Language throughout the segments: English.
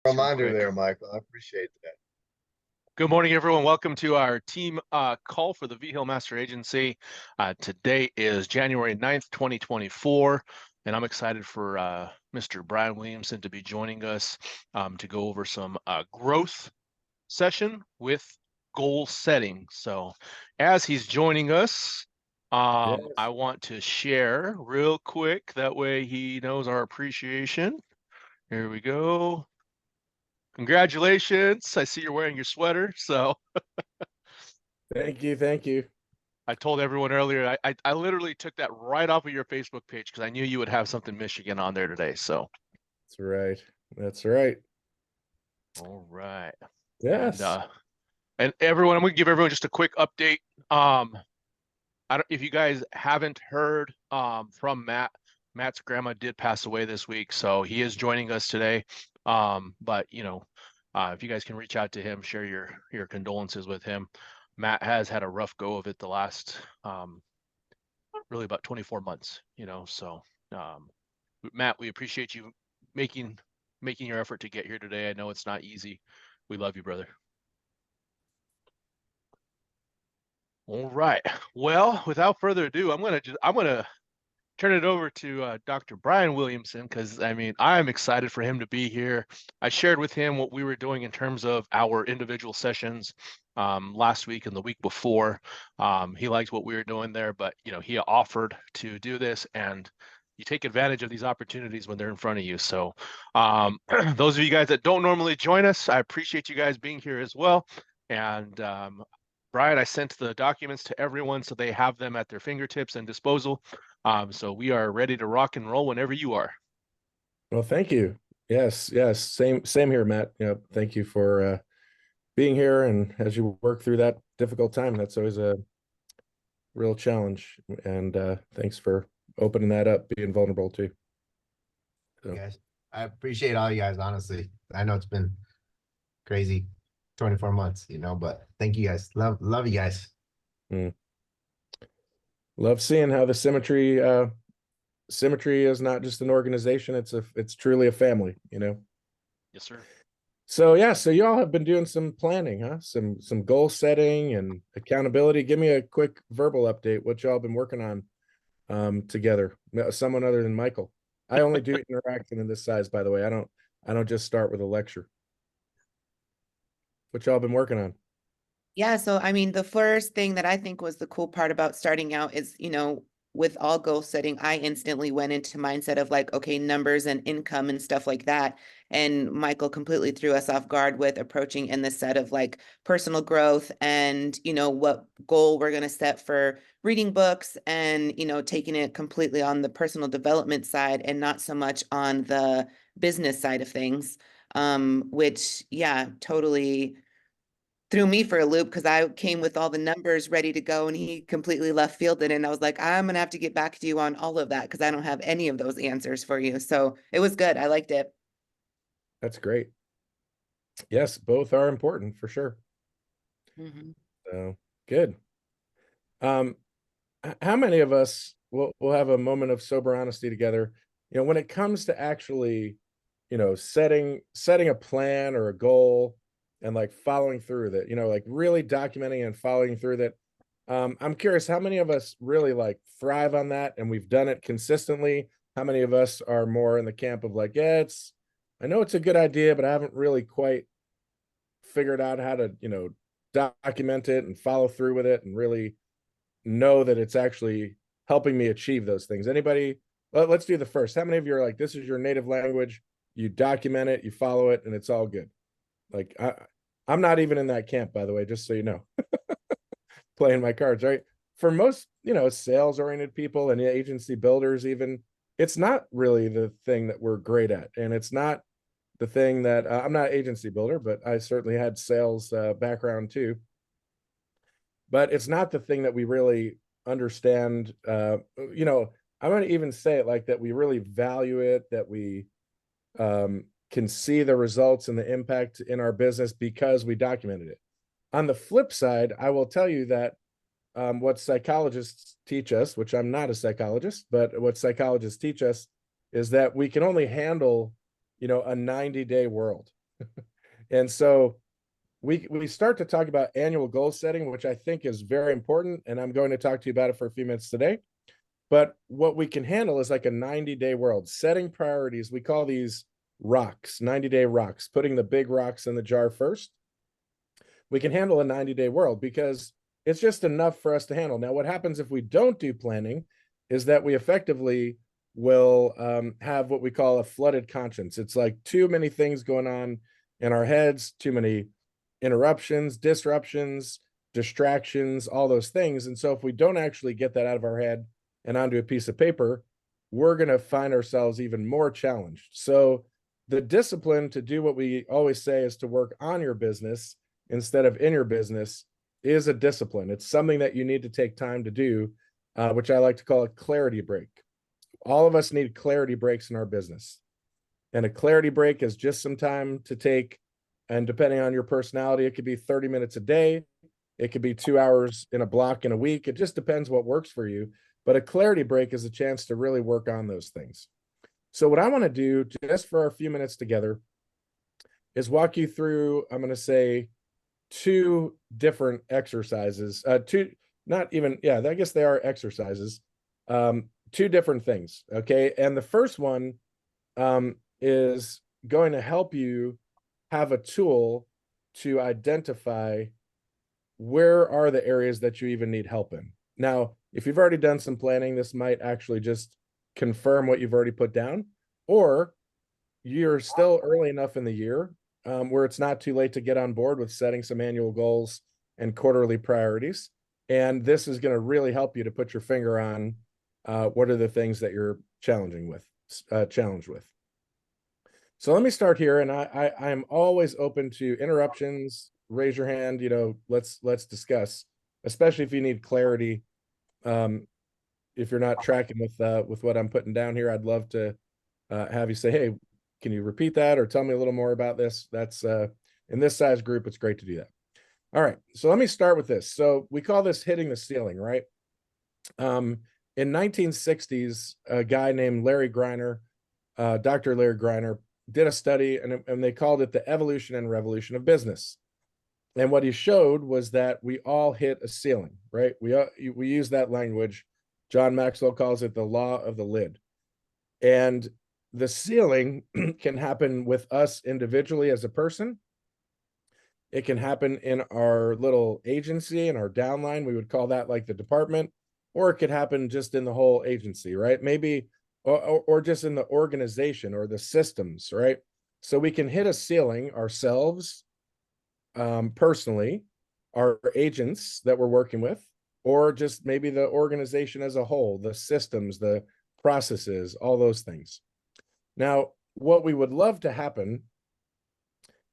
Too Reminder quick. there, Michael. I appreciate that. Good morning, everyone. Welcome to our team call for the Vigil Master Agency. Today is January 9th, 2024, and I'm excited for Mr. Brian Williamson to be joining us to go over some growth session with goal setting. So as he's joining us, I Yes. want to share real quick. That way he knows our appreciation. Here we go. Congratulations. I see you're wearing your sweater. So Thank you. Thank you. I told everyone earlier, I literally took that right off of your Facebook page because I knew you would have something Michigan on there today. So, That's right. That's right. all right. Yes. And everyone, I'm going to give everyone just a quick update. I don't, if you guys haven't heard from Matt, Matt's grandma did pass away this week, so he is joining us today. But if you guys can reach out to him, share your condolences with him. Matt has had a rough go of it the last really about 24 months, so Matt, we appreciate you making your effort to get here today. I know it's not easy. We love you, brother. All right. Well, without further ado, I'm gonna turn it over to Dr. Brian Williamson because I'm excited for him to be here. I shared with him what we were doing in terms of our individual sessions last week and the week before. He liked what we were doing there, but he offered to do this, and you take advantage of these opportunities when they're in front of you. So those of you guys that don't normally join us, I appreciate you guys being here as well. And Brian, I sent the documents to everyone so they have them at their fingertips and disposal. So we are ready to rock and roll whenever you are. Well, thank you. Yes. Yes. Same here, Matt. Thank you for being here. And as you work through that difficult time, that's always a real challenge. And thanks for opening that up, being vulnerable too. So. Yes, I appreciate all you guys, honestly. I know it's been crazy 24 months, but thank you guys. Love you guys. Love seeing how the symmetry is not just an organization, it's truly a family, Yes, sir. So yeah, so y'all have been doing some planning, huh? Some goal setting and accountability. Give me a quick verbal update. What y'all been working on together? Someone other than Michael. I only do interaction in this size, by the way. I don't just start with a lecture. What y'all been working on? Yeah, so the first thing that I think was the cool part about starting out is, with all goal setting, I instantly went into mindset of like, okay, numbers and income and stuff like that. And Michael completely threw us off guard with approaching in the set of like personal growth and, what goal we're going to set for reading books and, taking it completely on the personal development side and not so much on the business side of things. Which, yeah, totally threw me for a loop because I came with all the numbers ready to go and he completely left fielded. And I was like, I'm going to have to get back to you on all of that because I don't have any of those answers for you. So it was good. I liked it. That's great. Yes, both are important for sure. So good. How many of us will have a moment of sober honesty together? When it comes to actually, setting a plan or a goal and like following through that, like really documenting and following through that. I'm curious how many of us really like thrive on that and we've done it consistently. How many of us are more in the camp of like, yeah, I know it's a good idea, but I haven't really quite figured out how to, document it and follow through with it and really know that it's actually helping me achieve those things. Anybody? Let's do the first. How many of you are like, this is your native language, you document it, you follow it, and it's all good? Like I'm not even in that camp, by the way, just so you know. Playing my cards, right? For most, sales oriented people and agency builders, even, it's not really the thing that we're great at. And it's not the thing that I'm not an agency builder, but I certainly had sales background too. But it's not the thing that we really understand. I'm going to even say it like that. We really value it, that we can see the results and the impact in our business because we documented it. On the flip side, I will tell you that what psychologists teach us, which I'm not a psychologist, but what psychologists teach us is that we can only handle, a 90-day world. And so we start to talk about annual goal setting, which I think is very important. And I'm going to talk to you about it for a few minutes today. But what we can handle is like a 90-day world, setting priorities. We call these rocks, 90-day rocks, putting the big rocks in the jar first. We can handle a 90-day world because it's just enough for us to handle. Now, what happens if we don't do planning is that we effectively will have what we call a flooded conscience. It's like too many things going on in our heads, too many interruptions, disruptions, distractions, all those things. And so if we don't actually get that out of our head and onto a piece of paper, we're going to find ourselves even more challenged. So the discipline to do what we always say is to work on your business instead of in your business is a discipline. It's something that you need to take time to do, which I like to call a clarity break. All of us need clarity breaks in our business. And a clarity break is just some time to take, and depending on your personality, it could be 30 minutes a day. It could be 2 hours in a block in a week. It just depends what works for you. But a clarity break is a chance to really work on those things. So what I want to do just for a few minutes together is walk you through, I'm going to say, 2 different exercises, I guess they are exercises, 2 different things. Okay. And the first one is going to help you have a tool to identify where are the areas that you even need help in. Now, if you've already done some planning, this might actually just confirm what you've already put down, or you're still early enough in the year where it's not too late to get on board with setting some annual goals and quarterly priorities. And this is going to really help you to put your finger on what are the things that you're challenged with. So let me start here, and I am always open to interruptions. Raise your hand. Let's discuss, especially if you need clarity. If you're not tracking with what I'm putting down here, I'd love to have you say, "Hey, can you repeat that or tell me a little more about this?" That's in this size group, it's great to do that. All right, so let me start with this. So we call this hitting the ceiling, right? In 1960s, a guy named Larry Greiner, Dr. Larry Greiner, did a study, and they called it the evolution and revolution of business. And what he showed was that we all hit a ceiling, right? We use that language. John Maxwell calls it the law of the lid. And the ceiling can happen with us individually as a person. It can happen in our little agency, in our downline. We would call that like the department, or it could happen just in the whole agency, right? Maybe, or just in the organization or the systems, right? So we can hit a ceiling ourselves, personally, our agents that we're working with, or just maybe the organization as a whole, the systems, the processes, all those things. Now, what we would love to happen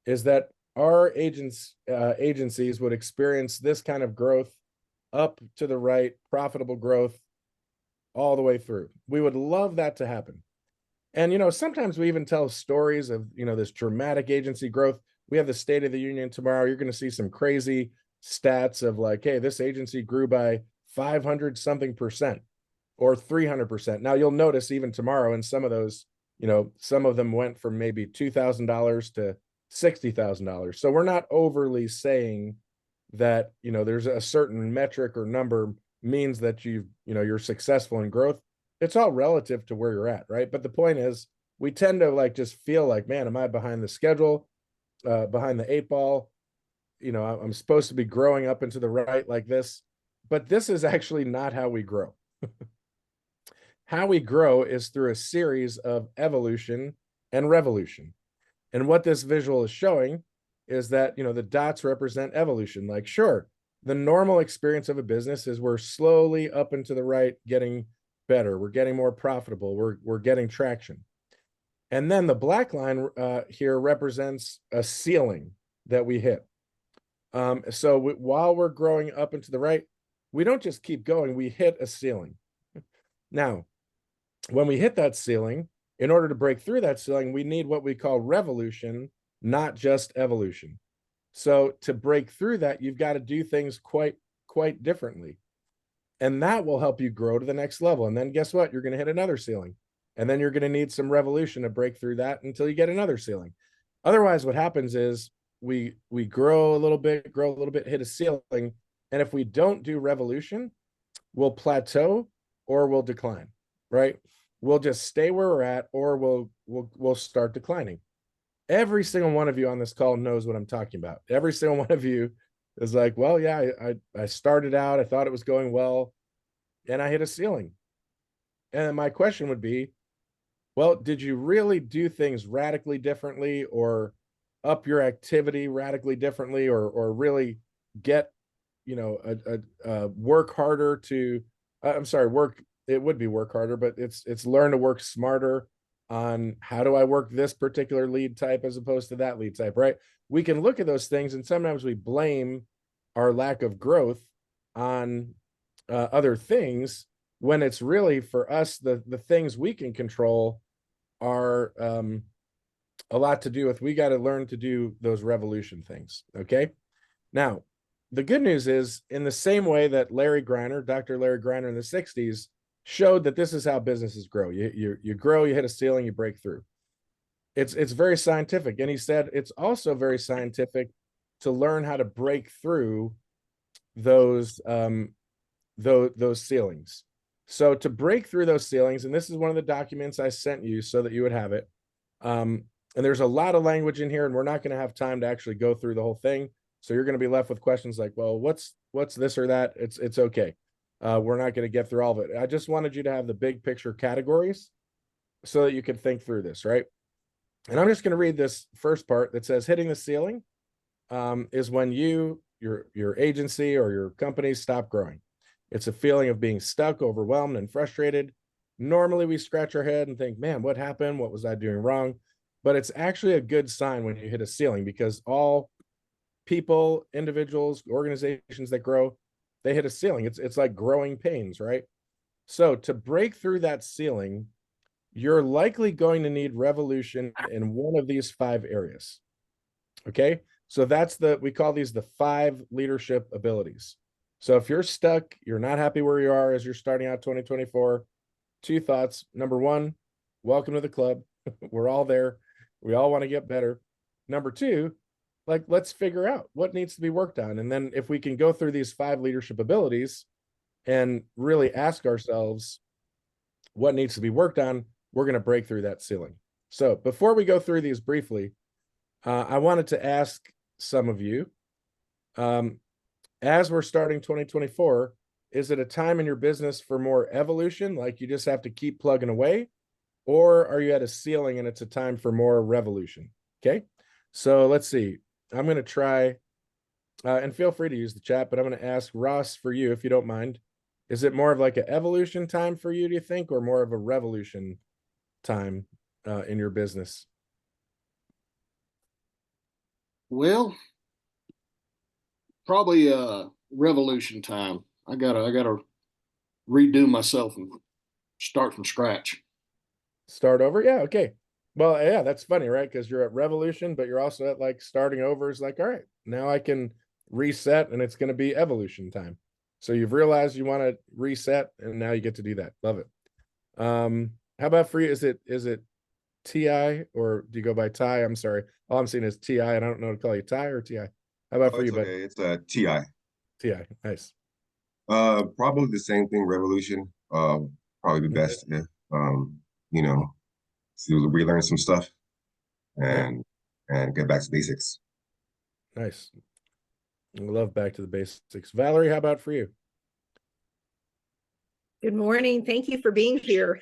is that our agencies would experience this kind of growth up to the right, profitable growth all the way through. We would love that to happen. And, sometimes we even tell stories of, this dramatic agency growth. We have the State of the Union tomorrow. You're going to see some crazy stats of like, hey, this agency grew by 500 something percent or 300%. Now you'll notice even tomorrow in some of those, some of them went from maybe $2,000 to $60,000. So we're not overly saying that, there's a certain metric or number means that you're successful in growth. It's all relative to where you're at, right? But the point is, we tend to like just feel like, man, am I behind the schedule, behind the 8 ball? I'm supposed to be growing up into the right like this, but this is actually not how we grow. How we grow is through a series of evolution and revolution. And what this visual is showing is that, the dots represent evolution. Like, sure, the normal experience of a business is we're slowly up and to the right, getting better. We're getting more profitable. We're getting traction. And then the black line here represents a ceiling that we hit. So while we're growing up and to the right, we don't just keep going, we hit a ceiling. Now, when we hit that ceiling, in order to break through that ceiling, we need what we call revolution, not just evolution. So to break through that, you've got to do things quite differently. And that will help you grow to the next level. And then guess what? You're going to hit another ceiling. And then you're going to need some revolution to break through that until you get another ceiling. Otherwise, what happens is we grow a little bit, hit a ceiling, and if we don't do revolution, we'll plateau or we'll decline, right? We'll just stay where we're at, or we'll start declining. Every single one of you on this call knows what I'm talking about. Every single one of you is like, well, yeah, I started out, I thought it was going well, and I hit a ceiling. And my question would be, well, did you really do things radically differently, or up your activity radically differently, or really get, work harder to, I'm sorry, it would be work harder, but it's learn to work smarter on how do I work this particular lead type as opposed to that lead type, right? We can look at those things, and sometimes we blame our lack of growth on other things, when it's really, for us, the things we can control are a lot to do with, we got to learn to do those revolution things. Okay. Now, the good news is, in the same way that Dr. Larry Greiner in the 60s showed that this is how businesses grow. You grow, you hit a ceiling, you break through. It's very scientific. And he said it's also very scientific to learn how to break through those ceilings. So to break through those ceilings, and this is one of the documents I sent you so that you would have it. And there's a lot of language in here, and we're not going to have time to actually go through the whole thing. So you're going to be left with questions like, well, what's this or that? It's okay. We're not going to get through all of it. I just wanted you to have the big picture categories so that you can think through this, right? And I'm just going to read this first part that says, hitting the ceiling is when your agency or your company stop growing. It's a feeling of being stuck, overwhelmed, and frustrated. Normally we scratch our head and think, man, what happened? What was I doing wrong? But it's actually a good sign when you hit a ceiling, because all people, individuals, organizations that grow, they hit a ceiling. It's like growing pains, right? So to break through that ceiling, you're likely going to need revolution in one of these 5 areas. Okay. So we call these the 5 leadership abilities. So if you're stuck, you're not happy where you are as you're starting out 2024, 2 thoughts. Number 1, welcome to the club. We're all there. We all want to get better. Number 2, let's figure out what needs to be worked on. And then if we can go through these 5 leadership abilities and really ask ourselves what needs to be worked on, we're going to break through that ceiling. So before we go through these briefly, I wanted to ask some of you, as we're starting 2024, is it a time in your business for more evolution, like you just have to keep plugging away, or are you at a ceiling and it's a time for more revolution? Okay, so let's see. I'm going to try, and feel free to use the chat, but I'm going to ask Ross, for you, if you don't mind. Is it more of like an evolution time for you, do you think, or more of a revolution time in your business? Well, probably revolution time. I gotta redo myself and start from scratch. Start over? Yeah, okay. Well, yeah, that's funny, right? Because you're at revolution, but you're also at like starting over. Is like, all right, now I can reset, and it's going to be evolution time. So you've realized you want to reset, and now you get to do that. Love it. How about for you? Is it TI, or do you go by Ty? I'm sorry. All I'm seeing is TI, and I don't know to call you Ty or TI. How about for you, buddy? Okay, it's a TI. TI, nice. Probably the same thing, revolution. Probably the best if so relearn some stuff and get back to basics. Nice. I love back to the basics. Valerie, how about for you? Good morning. Thank you for being here.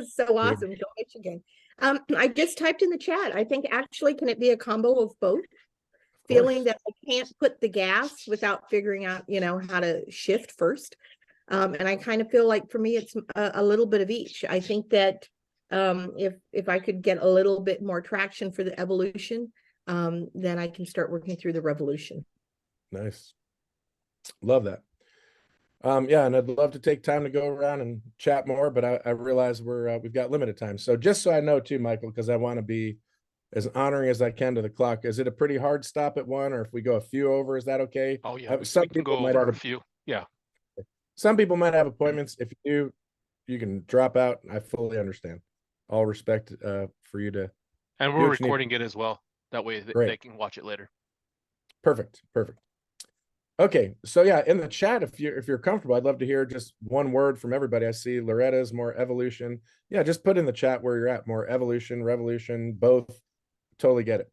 So awesome. Go Michigan. I just typed in the chat. I think actually, can it be a combo of both? Feeling that I can't put the gas without figuring out, how to shift first. And I kind of feel like for me, it's a little bit of each. I think that if I could get a little bit more traction for the evolution, then I can start working through the revolution. Nice. Love that. Yeah, and I'd love to take time to go around and chat more, but I realize we've got limited time. So just so I know too, Michael, because I want to be as honoring as I can to the clock. Is it a pretty hard stop at 1, or if we go a few over, is that okay? Oh yeah, some we can people go might over have a few. Yeah. Some people might have appointments. If you do, you can drop out. I fully understand. All respect for you to. And we're recording it as well. That way Great. they can watch it later. Perfect. Okay, so yeah, in the chat, if you're comfortable, I'd love to hear just one word from everybody. I see Loretta's more evolution. Yeah, just put in the chat where you're at. More evolution, revolution, both. Totally get it.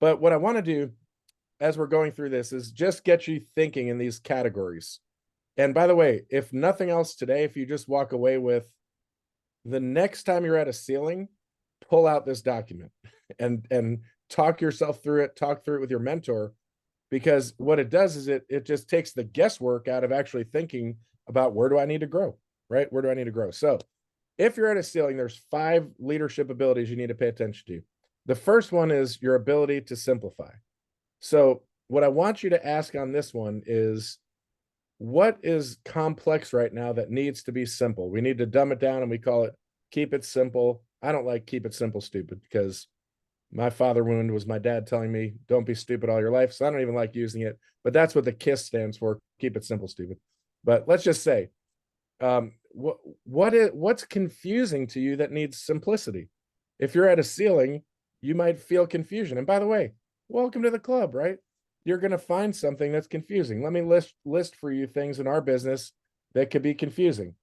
But what I want to do as we're going through this is just get you thinking in these categories. And by the way, if nothing else today, if you just walk away with the next time you're at a ceiling, pull out this document and talk yourself through it, talk through it with your mentor, because what it does is it just takes the guesswork out of actually thinking about where do I need to grow, right? Where do I need to grow? So if you're at a ceiling, there's 5 leadership abilities you need to pay attention to. The first one is your ability to simplify. So what I want you to ask on this one is, what is complex right now that needs to be simple? We need to dumb it down, and we call it keep it simple. I don't like keep it simple stupid, because my father wound was my dad telling me, don't be stupid all your life. So I don't even like using it, but that's what the KISS stands for. Keep it simple, stupid. But let's just say, what's confusing to you that needs simplicity? If you're at a ceiling, you might feel confusion. And by the way, welcome to the club, right? You're going to find something that's confusing. Let me list for you things in our business that could be confusing.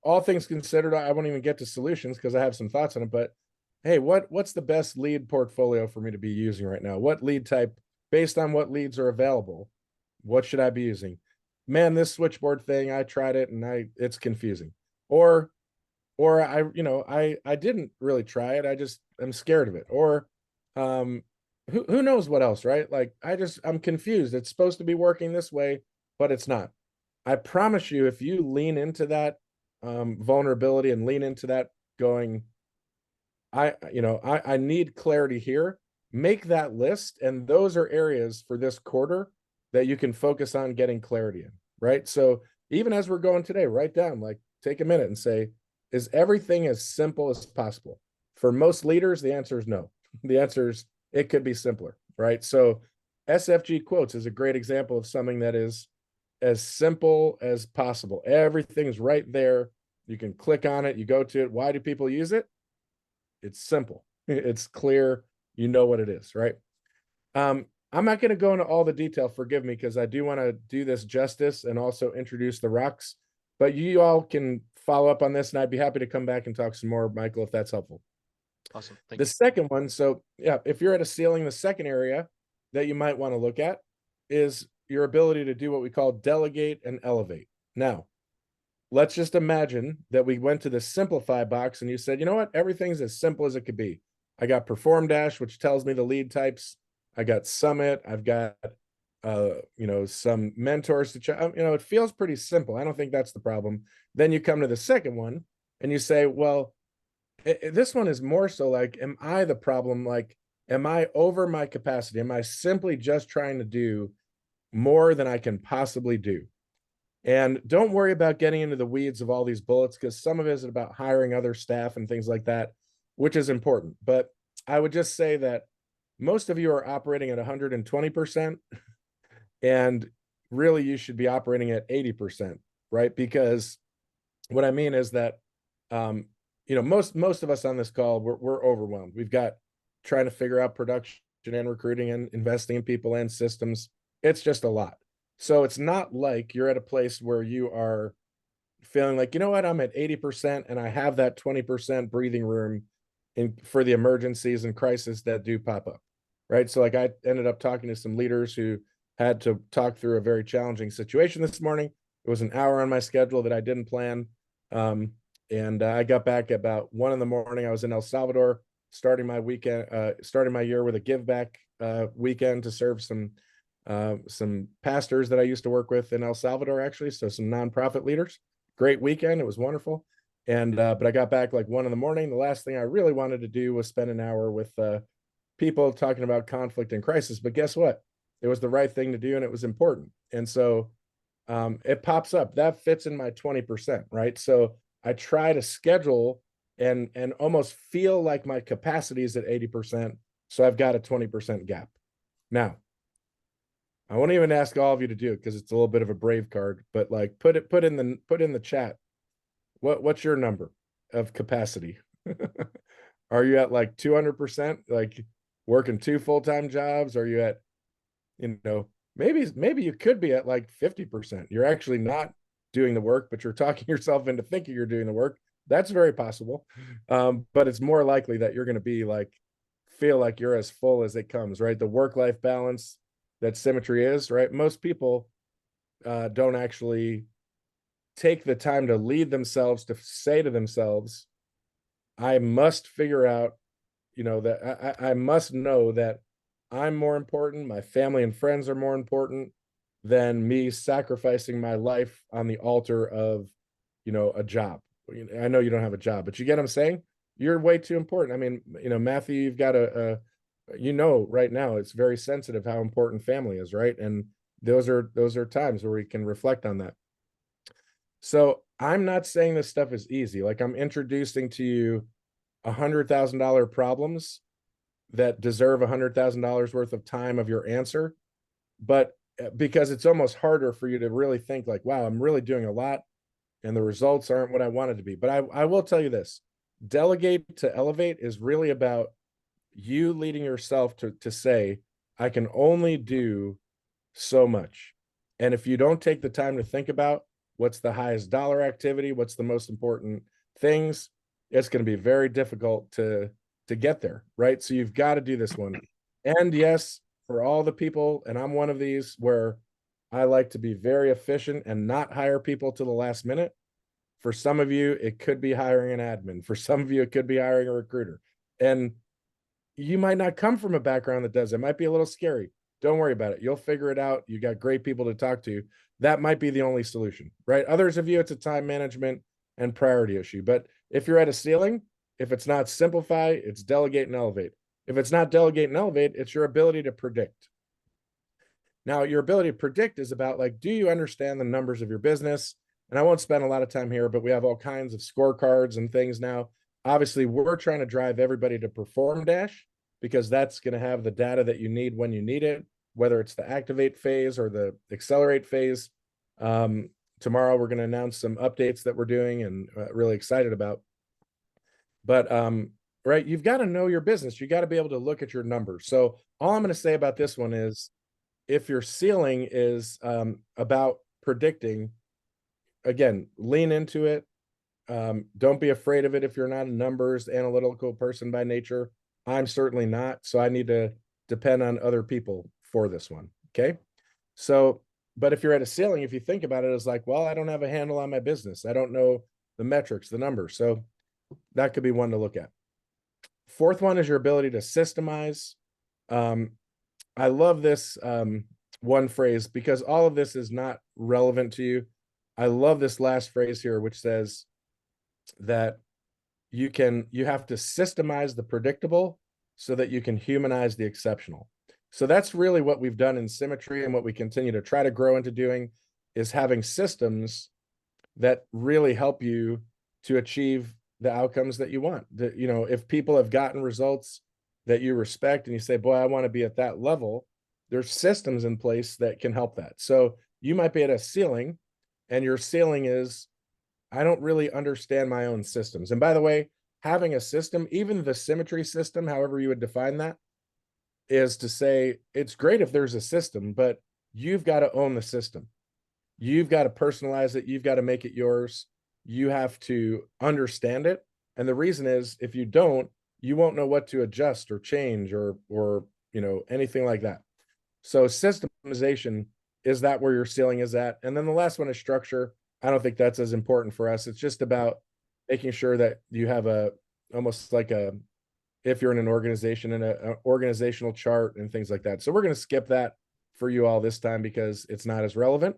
All things considered, I won't even get to solutions because I have some thoughts on it, but hey, what's the best lead portfolio for me to be using right now? What lead type, based on what leads are available, what should I be using? Man, this switchboard thing, I tried it and it's confusing. Or I didn't really try it. I'm scared of it. Or who knows what else, right? Like I'm confused. It's supposed to be working this way, but it's not. I promise you, if you lean into that vulnerability and lean into that going, I need clarity here, make that list. And those are areas for this quarter that you can focus on getting clarity in, right? So even as we're going today, write down, like take a minute and say, is everything as simple as possible? For most leaders, the answer is no. The answer is it could be simpler, right? So SFG quotes is a great example of something that is as simple as possible. Everything's right there. You can click on it, you go to it. Why do people use it? It's simple. It's clear. You know what it is, right? I'm not going to go into all the detail, forgive me, because I do want to do this justice and also introduce the rocks. But you all can follow up on this, and I'd be happy to come back and talk some more, Michael, if that's helpful. Awesome. Thank The you. second one, so yeah, if you're at a ceiling, the second area that you might want to look at is your ability to do what we call delegate and elevate. Now, let's just imagine that we went to the simplify box and you said, you know what, everything's as simple as it could be. I got Perform Dash, which tells me the lead types. I got Summit. I've got, some mentors to check. It feels pretty simple. I don't think that's the problem. Then you come to the second one and you say, well, this one is more so like, am I the problem? Like, am I over my capacity? Am I simply just trying to do more than I can possibly do? And don't worry about getting into the weeds of all these bullets, because some of it is about hiring other staff and things like that, which is important. But I would just say that most of you are operating at 120%, and really you should be operating at 80%, right? Because what I mean is that, most of us on this call, we're overwhelmed. We've got trying to figure out production and recruiting and investing in people and systems. It's just a lot. So it's not like you're at a place where you are feeling like, you know what, I'm at 80% and I have that 20% breathing room for the emergencies and crises that do pop up, right? So like I ended up talking to some leaders who had to talk through a very challenging situation this morning. It was an hour on my schedule that I didn't plan. And I got back about 1 a.m. I was in El Salvador, starting my year with a give back weekend to serve some pastors that I used to work with in El Salvador, actually. So some nonprofit leaders. Great weekend. It was wonderful. And, but I got back like 1 a.m. The last thing I really wanted to do was spend an hour with people talking about conflict and crisis. But guess what? It was the right thing to do, and it was important. And so it pops up. That fits in my 20%, right? So I try to schedule and almost feel like my capacity is at 80%. So I've got a 20% gap. Now, I won't even ask all of you to do it because it's a little bit of a brave card, but like put in the chat. What's your number of capacity? Are you at like 200%, like working 2 full-time jobs? Are you at, maybe you could be at like 50%. You're actually not doing the work, but you're talking yourself into thinking you're doing the work. That's very possible. But it's more likely that you're going to be like, feel like you're as full as it comes, right? The work-life balance that Symmetry is, right? Most people don't actually take the time to lead themselves, to say to themselves, I must figure out, that I must know that I'm more important, my family and friends are more important than me sacrificing my life on the altar of, a job. I know you don't have a job, but you get what I'm saying? You're way too important. I mean, Matthew, you've got right now it's very sensitive how important family is, right? And those are times where we can reflect on that. So I'm not saying this stuff is easy. Like, I'm introducing to you $100,000 problems that deserve $100,000 worth of time of your answer, but because it's almost harder for you to really think like, wow, I'm really doing a lot and the results aren't what I wanted to be. But I will tell you this, delegate to elevate is really about you leading yourself to say, I can only do so much. And if you don't take the time to think about what's the highest dollar activity, what's the most important things, it's going to be very difficult to get there, right? So you've got to do this one. And yes, for all the people, and I'm one of these, where I like to be very efficient and not hire people to the last minute. For some of you, it could be hiring an admin. For some of you, it could be hiring a recruiter. And you might not come from a background that does. It might be a little scary. Don't worry about it. You'll figure it out. You got great people to talk to. That might be the only solution, right? Others of you, it's a time management and priority issue. But if you're at a ceiling, if it's not simplify, it's delegate and elevate. If it's not delegate and elevate, it's your ability to predict. Now, your ability to predict is about, like, do you understand the numbers of your business? And I won't spend a lot of time here, but we have all kinds of scorecards and things now. Obviously, we're trying to drive everybody to Perform Dash, because that's going to have the data that you need when you need it, whether it's the activate phase or the accelerate phase. Tomorrow, we're going to announce some updates that we're doing and really excited about. But right, you've got to know your business. You got to be able to look at your numbers. So all I'm going to say about this one is, if your ceiling is about predicting, again, lean into it. Don't be afraid of it if you're not a numbers analytical person by nature. I'm certainly not. So I need to depend on other people for this one. Okay. So, but if you're at a ceiling, if you think about it as like, well, I don't have a handle on my business. I don't know the metrics, the numbers. So that could be one to look at. Fourth one is your ability to systemize. I love this one phrase, because all of this is not relevant to you. I love this last phrase here, which says that you have to systemize the predictable so that you can humanize the exceptional. So that's really what we've done in Symmetry, and what we continue to try to grow into doing is having systems that really help you to achieve the outcomes that you want. If people have gotten results that you respect and you say, boy, I want to be at that level, there's systems in place that can help that. So you might be at a ceiling, and your ceiling is, I don't really understand my own systems. And by the way, having a system, even the Symmetry system, however you would define that, is to say, it's great if there's a system, but you've got to own the system. You've got to personalize it. You've got to make it yours. You have to understand it. And the reason is, if you don't, you won't know what to adjust or change or anything like that. So systemization, is that where your ceiling is at? And then the last one is structure. I don't think that's as important for us. It's just about making sure that you have almost like if you're in an organization, and an organizational chart and things like that. So we're going to skip that for you all this time because it's not as relevant.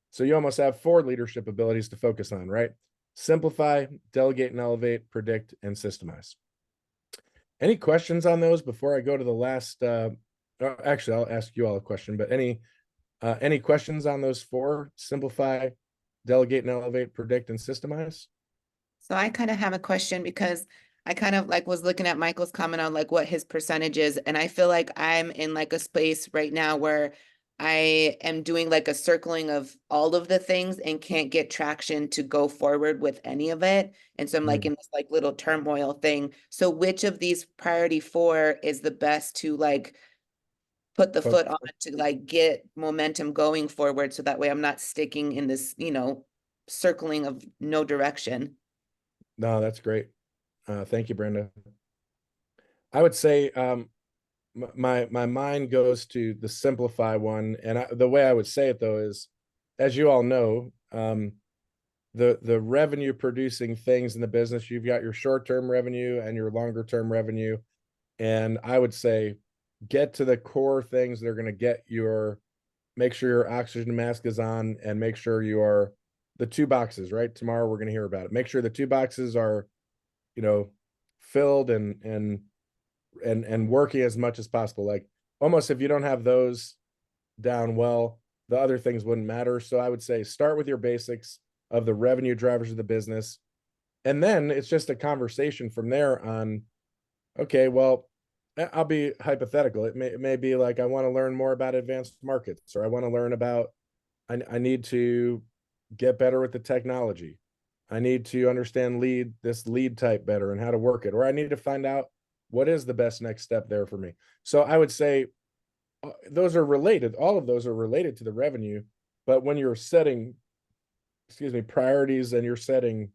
So you almost have 4 leadership abilities to focus on, right? Simplify, delegate and elevate, predict, and systemize. Any questions on those before I go to the last? Actually, I'll ask you all a question, but any questions on those 4? Simplify, delegate and elevate, predict, and systemize? So I kind of have a question, because I kind of was looking at Michael's comment on what his percentage is. And I feel like I'm in a space right now where I am doing like a circling of all of the things and can't get traction to go forward with any of it. And so I'm like in this like little turmoil thing. So which of these priority 4 is the best to like put the foot on to like get momentum going forward, so that way I'm not sticking in this, circling of no direction. No, that's great. Thank you, Brenda. I would say my mind goes to the simplify one, and the way I would say it though is, as you all know, the revenue producing things in the business, you've got your short-term revenue and your longer-term revenue, and I would say get to the core things that are going to make sure your oxygen mask is on, and make sure you are the 2 boxes, right? Tomorrow we're going to hear about it. Make sure the 2 boxes are, filled and working as much as possible. Like almost if you don't have those down well, the other things wouldn't matter. So I would say start with your basics of the revenue drivers of the business. And then it's just a conversation from there on, okay, well, I'll be hypothetical. It may be like, I want to learn more about advanced markets, or I want to learn about, I need to get better with the technology. I need to understand this lead type better and how to work it, or I need to find out what is the best next step there for me. So I would say those are related. All of those are related to the revenue, but when you're setting, priorities, and you're setting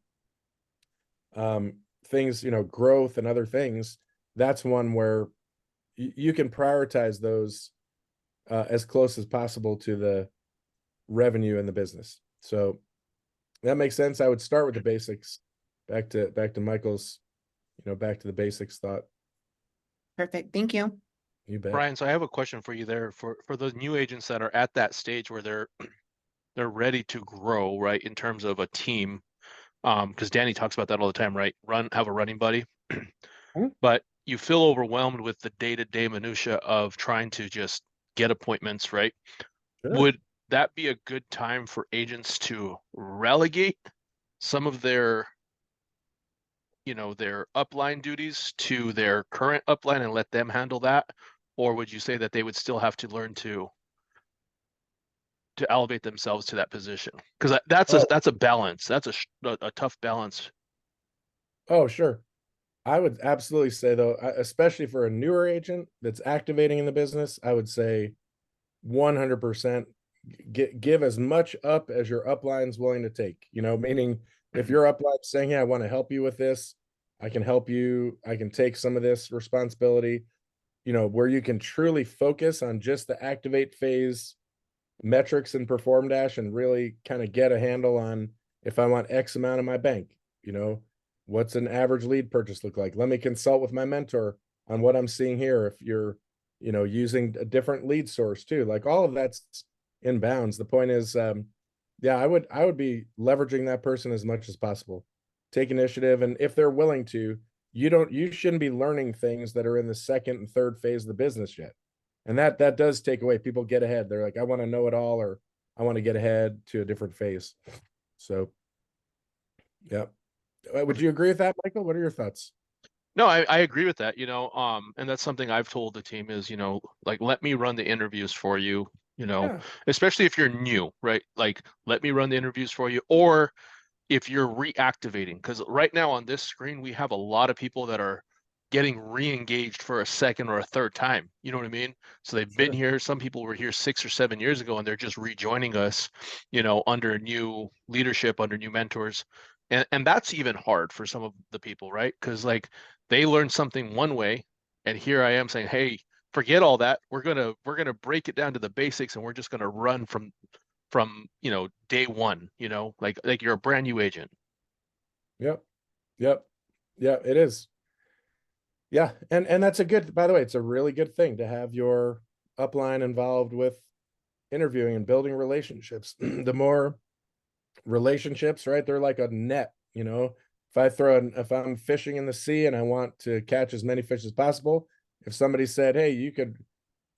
things, growth and other things, that's one where you can prioritize those as close as possible to the revenue in the business. So that makes sense. I would start with the basics. Back to Michael's, back to the basics thought. Perfect. Thank you. You bet. Brian, so I have a question for you there for those new agents that are at that stage where they're ready to grow, right, in terms of a team. Because Danny talks about that all the time, right? Have a running buddy. But you feel overwhelmed with the day-to-day minutia of trying to just get appointments, right? Sure. Would that be a good time for agents to relegate some of their upline duties to their current upline and let them handle that? Or would you say that they would still have to learn to elevate themselves to that position? Because that's a balance. That's a tough balance. Oh, sure. I would absolutely say though, especially for a newer agent that's activating in the business, I would say 100% give as much up as your upline's willing to take, meaning if your upline saying, hey, I want to help you with this, I can help you, I can take some of this responsibility, where you can truly focus on just the activate phase metrics and perform dash, and really kind of get a handle on, if I want X amount in my bank, what's an average lead purchase look like? Let me consult with my mentor on what I'm seeing here. If you're, using a different lead source too, like all of that's in bounds. The point is, yeah, I would be leveraging that person as much as possible. Take initiative, and if they're willing to, you shouldn't be learning things that are in the second and third phase of the business yet. And that does take away. People get ahead. They're like, I want to know it all, or I want to get ahead to a different phase. So, yeah. Would you agree with that, Michael? What are your thoughts? No, I agree with that, and that's something I've told the team is, like, let me run the interviews for you, Yeah. especially if you're new, right? Like, let me run the interviews for you, or if you're reactivating, because right now on this screen, we have a lot of people that are getting re-engaged for a second or a third time. You know what I mean? So they've been here. Some people were here 6 or 7 years ago, and they're just rejoining us, under new leadership, under new mentors. And that's even hard for some of the people, right? Because like they learned something one way, and here I am saying, hey, forget all that. We're gonna break it down to the basics, and we're just gonna run from day one, like you're a brand new agent. Yep. Yeah, it is. Yeah. And that's by the way, it's a really good thing to have your upline involved with interviewing and building relationships. The more relationships, right? They're like a net, if I'm fishing in the sea and I want to catch as many fish as possible, if somebody said, hey, you could,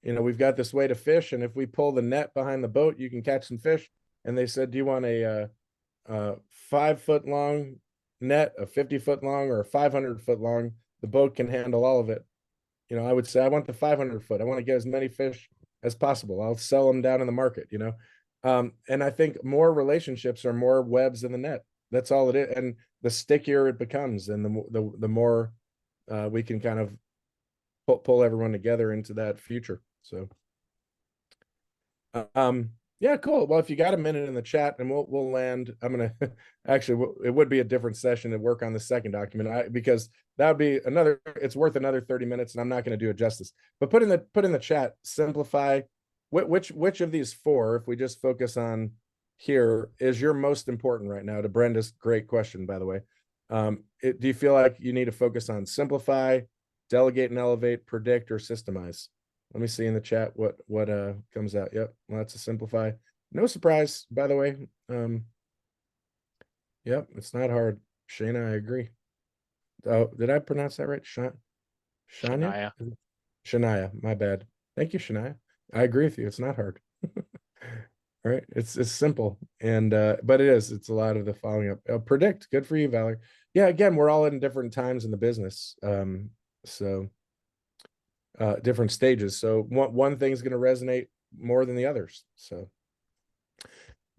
we've got this way to fish, and if we pull the net behind the boat, you can catch some fish. And they said, do you want a 5-foot long net, a 50-foot long, or a 500-foot long? The boat can handle all of it. I would say I want the 500-foot. I want to get as many fish as possible. I'll sell them down in the market, you know. And I think more relationships are more webs in the net. That's all it is. And the stickier it becomes, and the more we can kind of pull everyone together into that future. So yeah, cool. Well, if you got a minute in the chat, and we'll land. I'm gonna actually, it would be a different session to work on the second document, because that would be another. It's worth another 30 minutes, and I'm not going to do it justice. But put in the chat, simplify. Which of these four, if we just focus on here, is your most important right now? To Brenda's great question, by the way. Do you feel like you need to focus on simplify, delegate and elevate, predict, or systemize? Let me see in the chat what comes out. Yep, lots of simplify. No surprise, by the way. Yep, it's not hard. Shayna, I agree. Oh, did I pronounce that right? Shania? Shania, my bad. Thank you, Shania. I agree with you. It's not hard. All right, it's simple, and but it's a lot of the following up. Predict, good for you, Valerie. Yeah, again, we're all in different times in the business, so different stages. So one thing's going to resonate more than the others. So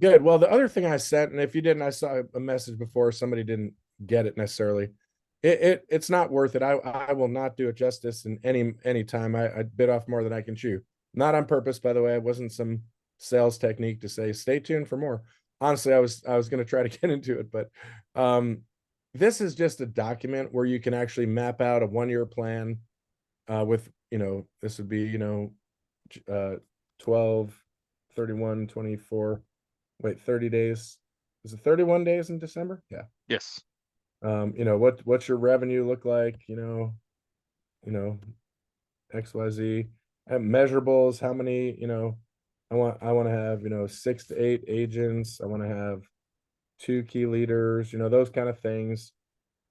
good. Well, the other thing I sent, and if you didn't, I saw a message before, somebody didn't get it necessarily. It's not worth it. I will not do it justice in any time. I bit off more than I can chew. Not on purpose, by the way. It wasn't some sales technique to say stay tuned for more. Honestly, I was going to try to get into it, but this is just a document where you can actually map out a 1-year plan with, this would be 12, 31, 24, wait, 30 days. Is it 31 days in December? Yeah. Yes. What's your revenue look like? XYZ. Measurables, how many, I want to have, 6 to 8 agents. I want to have 2 key leaders, those kind of things.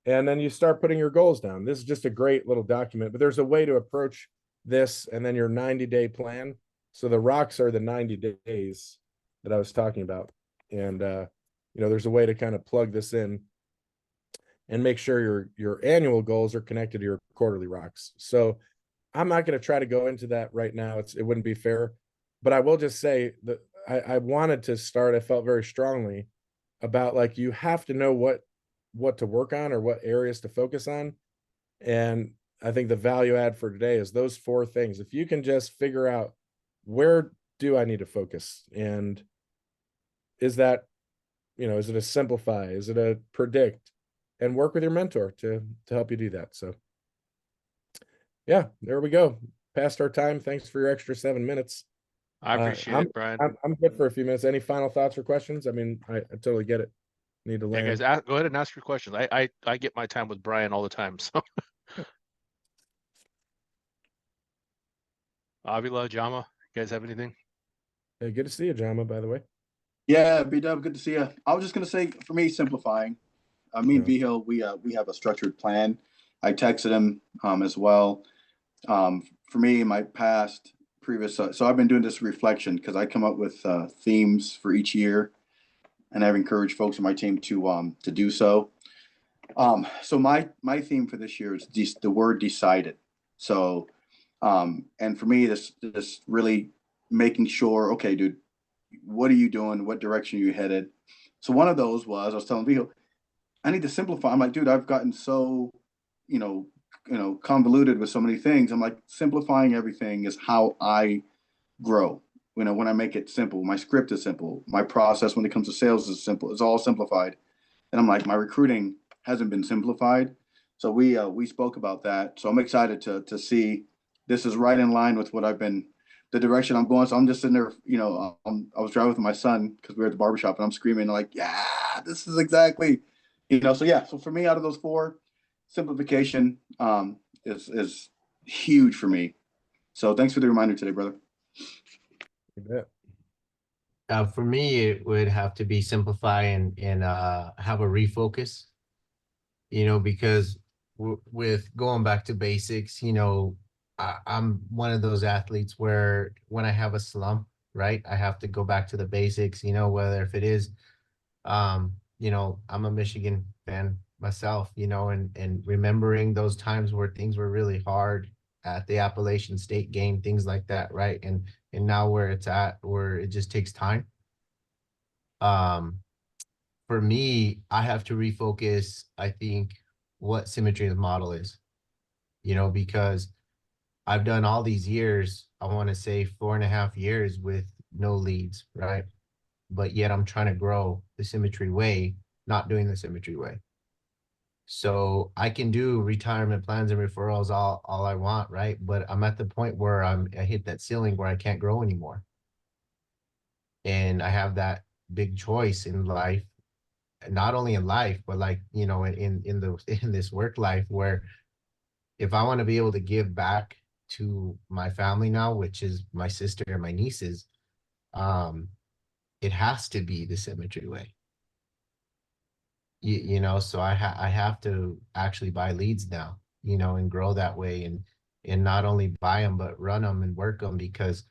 And then you start putting your goals down. This is just a great little document, but there's a way to approach this, and then your 90-day plan. So the rocks are the 90 days that I was talking about. And, there's a way to kind of plug this in and make sure your annual goals are connected to your quarterly rocks. So I'm not going to try to go into that right now. It wouldn't be fair, but I will just say that I wanted to start. I felt very strongly about, like, you have to know what to work on or what areas to focus on. And I think the value add for today is those 4 things. If you can just figure out, where do I need to focus? And is that, is it a simplify? Is it a predict? And work with your mentor to help you do that. So yeah, there we go. Past our time. Thanks for your extra 7 minutes. I appreciate it, Brian. I'm good for a few minutes. Any final thoughts or questions? I mean, I totally get it. Need to land. Yeah, guys, go ahead and ask your questions. I get my time with Brian all the time. So Avila, Jama, you guys have anything? Hey, good to see you, Jama, by the way. Yeah, B-Dub, good to see you. I was just gonna say, for me, simplifying. Me and Vigil, we have a structured plan. I texted him as well. For me, in my previous, so I've been doing this reflection because I come up with themes for each year, and I've encouraged folks on my team to do so. So my theme for this year is the word decided. So, and for me, this really making sure, okay, dude, what are you doing? What direction are you headed? So one of those was, I was telling Vigil, I need to simplify. I'm like, dude, I've gotten so, convoluted with so many things. I'm like, simplifying everything is how I grow. When I make it simple, my script is simple. My process when it comes to sales is simple. It's all simplified. And I'm like, my recruiting hasn't been simplified. So we spoke about that. So I'm excited to see this is right in line with what the direction I'm going. So I'm just sitting there, I was driving with my son because we were at the barbershop, and I'm screaming like, yeah, this is exactly, so yeah. So for me, out of those 4, simplification is huge for me. So thanks for the reminder today, brother. You bet. For me, it would have to be simplify and have a refocus, because with going back to basics, I'm one of those athletes where when I have a slump, right, I have to go back to the basics, whether if it is, I'm a Michigan fan myself, and remembering those times where things were really hard, at the Appalachian State game, things like that, right? And now where it's at, where it just takes time. For me, I have to refocus, I think, what symmetry of the model is, because I've done all these years, I want to say 4.5 years with no leads, right? But yet I'm trying to grow the symmetry way, not doing the symmetry way. So I can do retirement plans and referrals all I want, right? But I'm at the point where I hit that ceiling where I can't grow anymore. And I have that big choice in life, not only in life, but like, in this work life, where if I want to be able to give back to my family now, which is my sister and my nieces, it has to be the symmetry way. So I have to actually buy leads now, and grow that way, and not only buy them but run them and work them, because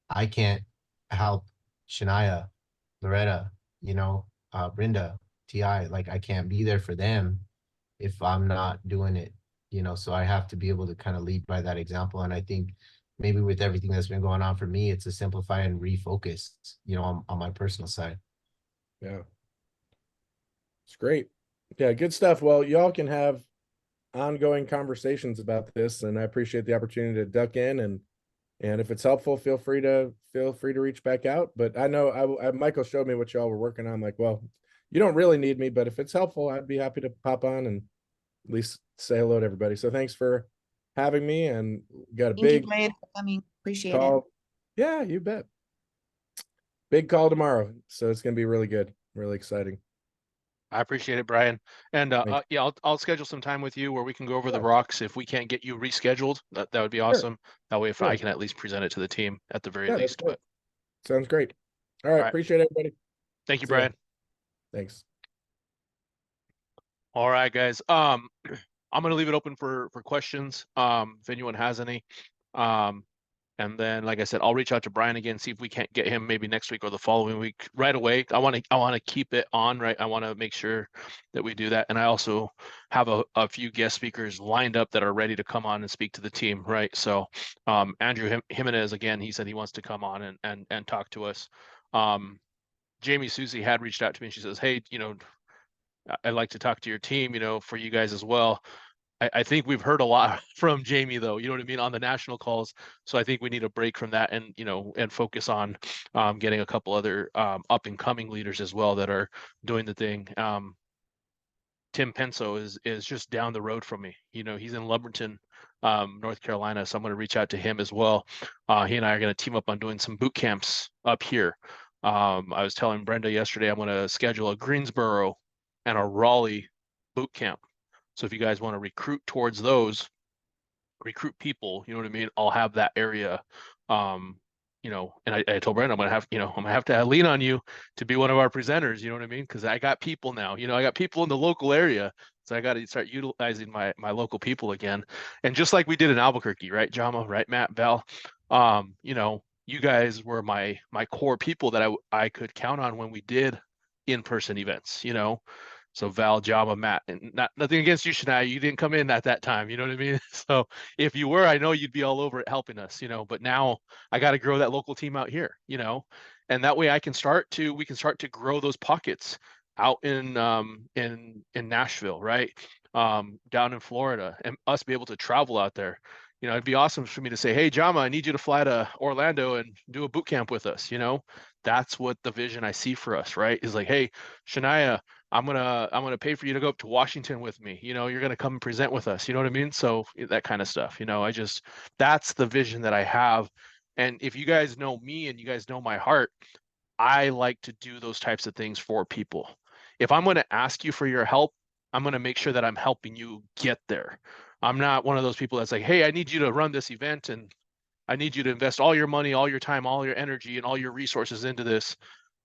I can't help Shania, Loretta, Brenda, Ti, like I can't be there for them if I'm not doing it, so I have to be able to kind of lead by that example. And I think maybe with everything that's been going on for me, it's to simplify and refocus, on my personal side. Yeah. It's great. Yeah, good stuff. Well, y'all can have ongoing conversations about this, and I appreciate the opportunity to duck in, and if it's helpful, feel free to reach back out. But I know Michael showed me what y'all were working on. I'm like, well, you don't really need me, but if it's helpful, I'd be happy to pop on and at least say hello to everybody. So thanks for having me, and got a Thank big you, Brian, for coming. Appreciate it. call. Yeah, you bet. Big call tomorrow. So it's going to be really good. Really exciting. I appreciate it, Brian. And Thanks. yeah, I'll schedule some time with you where we can go over the Yeah. rocks. If we can't get you rescheduled, that would be awesome. That way, if I Sure. can at least present it to the team at the very Yeah, that's least. great. But Sounds great. All right. All right. Appreciate it, everybody. thank you, See ya. Brian. Thanks. All right, guys. I'm gonna leave it open for questions. If anyone has any. And then, like I said, I'll reach out to Brian again, see if we can't get him maybe next week or the following week right away. I want to keep it on, right? I want to make sure that we do that. And I also have a few guest speakers lined up that are ready to come on and speak to the team, right? So Andrew Jimenez, again, he said he wants to come on and talk to us. Jamie Susie had reached out to me and she says, hey, I'd like to talk to your team, for you guys as well. I think we've heard a lot from Jamie, though, you know what I mean, on the national calls. So I think we need a break from that and, and focus on getting a couple other up and coming leaders as well that are doing the thing. Tim Penso is just down the road from me. He's in Lumberton, North Carolina. So I'm going to reach out to him as well. He and I are going to team up on doing some boot camps up here. I was telling Brenda yesterday, I'm going to schedule a Greensboro and a Raleigh boot camp. So if you guys want to recruit towards those, recruit people, you know what I mean? I'll have that area. And I told Brandon, I'm gonna have to lean on you to be one of our presenters, you know what I mean? Because I got people now, I got people in the local area. So I got to start utilizing my local people again. And just like we did in Albuquerque, right, Jama, right, Matt, Val, you guys were my core people that I could count on when we did in-person events, So Val, Jama, Matt, and nothing against you, Shania. You didn't come in at that time. You know what I mean? So if you were, I know you'd be all over it helping us, but now I got to grow that local team out here, and that way we can start to grow those pockets out in Nashville, right? Down in Florida, and us be able to travel out there. It'd be awesome for me to say, hey, Jama, I need you to fly to Orlando and do a boot camp with us. That's what the vision I see for us, right? Is like, hey, Shania, I'm gonna pay for you to go up to Washington with me. You're gonna come and present with us. You know what I mean? So that kind of stuff. That's the vision that I have. And if you guys know me and you guys know my heart, I like to do those types of things for people. If I'm gonna ask you for your help, I'm gonna make sure that I'm helping you get there. I'm not one of those people that's like, hey, I need you to run this event and I need you to invest all your money, all your time, all your energy, and all your resources into this,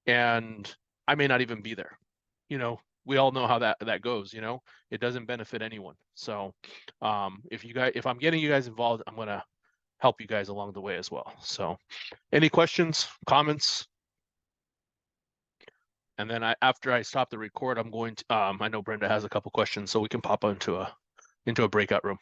and I may not even be there. We all know how that goes. It doesn't benefit anyone. So if I'm getting you guys involved, I'm gonna help you guys along the way as well. So any questions, comments? And then after I stop the record, I'm going to I know Brenda has a couple questions, so we can pop into a breakout room.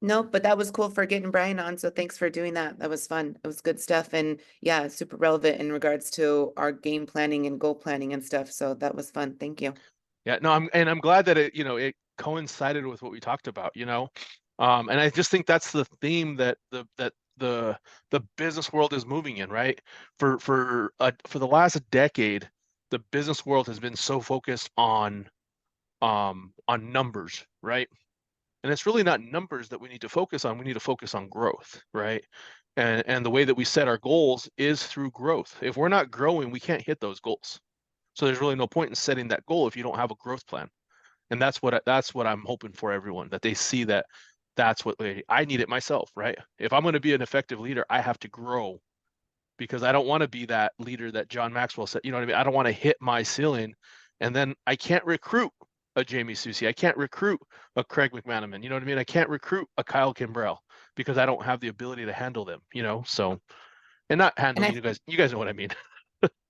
Nope, but that was cool for getting Brian on. So thanks for doing that. That was fun. It was good stuff. And yeah, super relevant in regards to our game planning and goal planning and stuff. So that was fun. Thank you. Yeah, no, I'm glad that it coincided with what we talked about, and I just think that's the theme that the business world is moving in, right? For the last decade, the business world has been so focused on numbers, right? And it's really not numbers that we need to focus on. We need to focus on growth, right? And the way that we set our goals is through growth. If we're not growing, we can't hit those goals. So there's really no point in setting that goal if you don't have a growth plan. And that's what I'm hoping for everyone, that they see that that's what I need it myself, right? If I'm going to be an effective leader, I have to grow, because I don't want to be that leader that John Maxwell said, you know what I mean? I don't want to hit my ceiling and then I can't recruit a Jamie Susie. I can't recruit a Craig McManaman. You know what I mean? I can't recruit a Kyle Kimbrell because I don't have the ability to handle them, so, and not handle, I you guys know what I mean.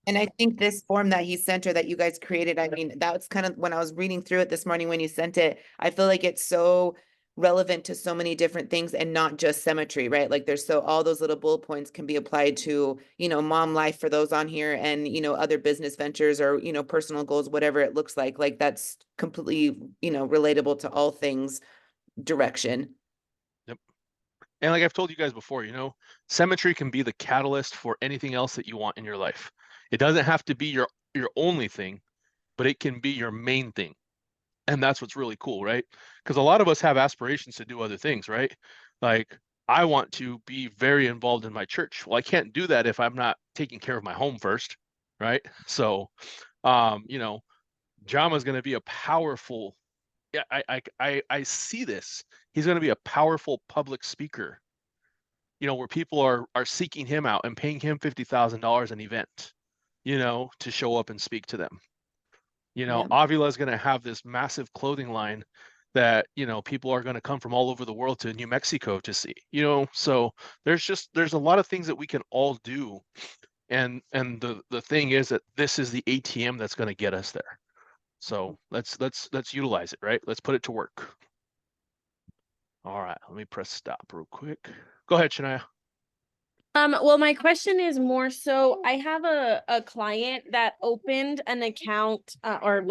And I think this form that he sent or that you guys created, I mean, that was kind of when I was reading through it this morning when you sent it, I feel like it's so relevant to so many different things and not just cemetery, right? Like there's all those little bullet points can be applied to, mom life for those on here and, other business ventures or, personal goals, whatever it looks like. Like that's completely, relatable to all things direction. And like I've told you guys before, cemetery can be the catalyst for anything else that you want in your life. It doesn't have to be your only thing, but it can be your main thing. And that's what's really cool, right? Because a lot of us have aspirations to do other things, right? Like I want to be very involved in my church. Well, I can't do that if I'm not taking care of my home first, right? So, Jama's going to be a powerful. Yeah, I see this. He's going to be a powerful public speaker, where people are seeking him out and paying him $50,000 an event, to show up and speak to them. Yeah. Avila is going to have this massive clothing line that, people are going to come from all over the world to New Mexico to see, so there's a lot of things that we can all do. And the thing is that this is the ATM that's going to get us there. So let's utilize it, right? Let's put it to work. All right, let me press stop real quick. Go ahead, Shania. Well, my question is more so I have a client that opened an account or